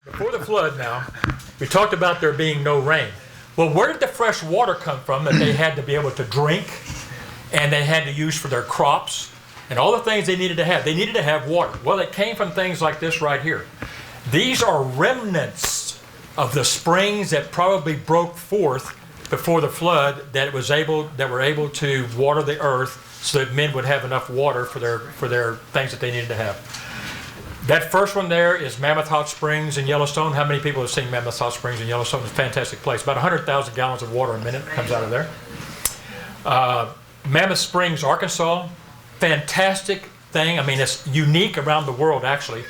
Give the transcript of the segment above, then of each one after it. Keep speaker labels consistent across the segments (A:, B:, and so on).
A: Before the flood now, we talked about there being no rain. Well, where did the fresh water come from that they had to be able to drink and they had to use for their crops and all the things they needed to have? They needed to have water. Well, it came from things like this right here. These are remnants of the springs that probably broke forth before the flood that were able to water the earth so that men would have enough water for their things that they needed to have. That first one there is Mammoth Hot Springs in Yellowstone. How many people have seen Mammoth Hot Springs in Yellowstone? It's a fantastic place. About 100,000 gallons of water a minute comes out of there. Mammoth Springs, Arkansas, fantastic thing. I mean, it's unique around the world, actually.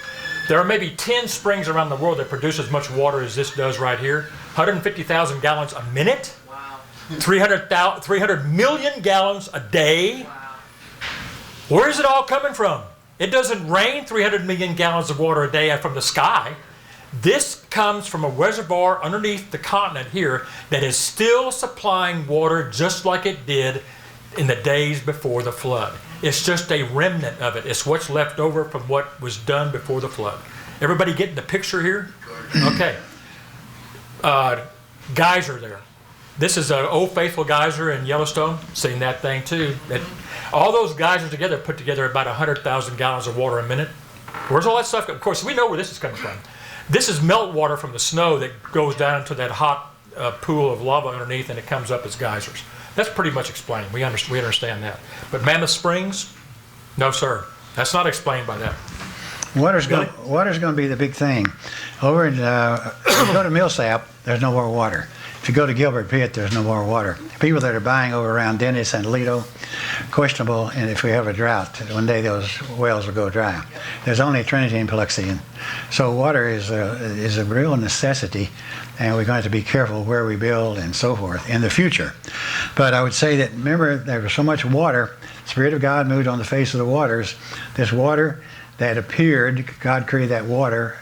A: There are maybe 10 springs around the world that produce as much water as this does right here. 150,000 gallons a minute.
B: Wow.
A: 300 million gallons a day.
B: Wow.
A: Where is it all coming from? It doesn't rain 300 million gallons of water a day from the sky. This comes from a reservoir underneath the continent here that is still supplying water just like it did in the days before the flood. It's just a remnant of it. It's what's left over from what was done before the flood. Everybody getting the picture here? Okay. Geyser there. This is an Old Faithful geyser in Yellowstone. Seen that thing too. All those geysers together put together about 100,000 gallons of water a minute. Where's all that stuff? Of course, we know where this is coming from. This is meltwater from the snow that goes down into that hot pool of lava underneath, and it comes up as geysers. That's pretty much explained. We understand that. But Mammoth Springs, no sir. That's not explained by that.
C: Water's going to be the big thing. Over in, if you go to Millsap, there's no more water. If you go to Gilbert Pit, there's no more water. People that are buying over around Dennis and Lido, questionable, and if we have a drought, one day those wells will go dry. There's only Trinity and Biloxi. So water is a real necessity, and we're going to be careful where we build and so forth in the future. But I would say that, remember, there was so much water, the Spirit of God moved on the face of the waters. This water that appeared, God created that water,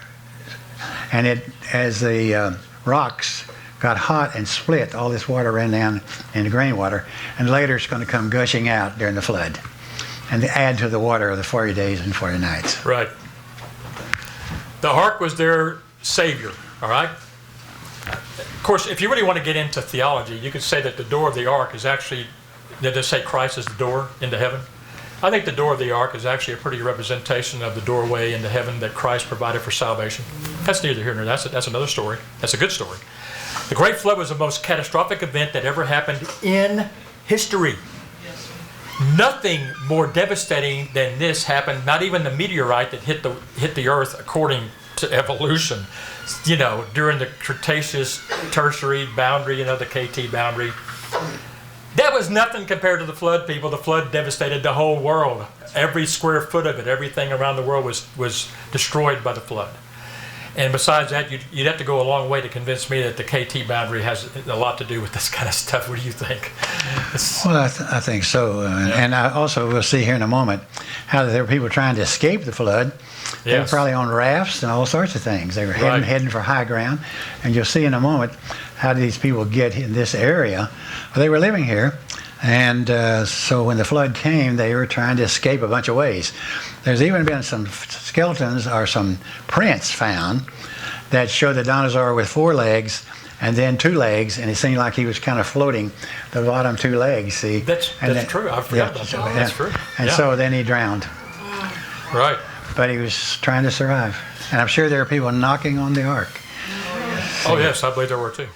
C: and it, as the rocks got hot and split, all this water ran down into grain water, and later it's going to come gushing out during the flood and to add to the water of the 40 days and 40 nights.
A: Right. The ark was their savior, all right? Of course, if you really want to get into theology, you could say that the door of the ark is actually, did they say Christ is the door into heaven? I think the door of the ark is actually a pretty representation of the doorway into heaven that Christ provided for salvation. That's neither here nor there. That's another story. That's a good story. The Great Flood was the most catastrophic event that ever happened in history.
B: Yes.
A: Nothing more devastating than this happened. Not even the meteorite that hit the earth according to evolution, during the Cretaceous Tertiary boundary, the KT boundary. That was nothing compared to the flood, people. The flood devastated the whole world. Every square foot of it, everything around the world was destroyed by the flood. And besides that, you'd have to go a long way to convince me that the KT boundary has a lot to do with this kind of stuff. What do you think?
C: Well, I think so. And I also will see here in a moment how there were people trying to escape the flood. They were probably on rafts and all sorts of things. They were heading for high ground. And you'll see in a moment how did these people get in this area. Well, they were living here. And so when the flood came, they were trying to escape a bunch of ways. There's even been some skeletons or some prints found that show the dinosaur with 4 legs and then 2 legs, and it seemed like he was kind of floating the bottom 2 legs, see?
A: That's true. I forgot about that. That's true.
C: And so then he drowned.
A: Right.
C: But he was trying to survive. And I'm sure there are people knocking on the ark.
A: Oh, yes, I believe there were too.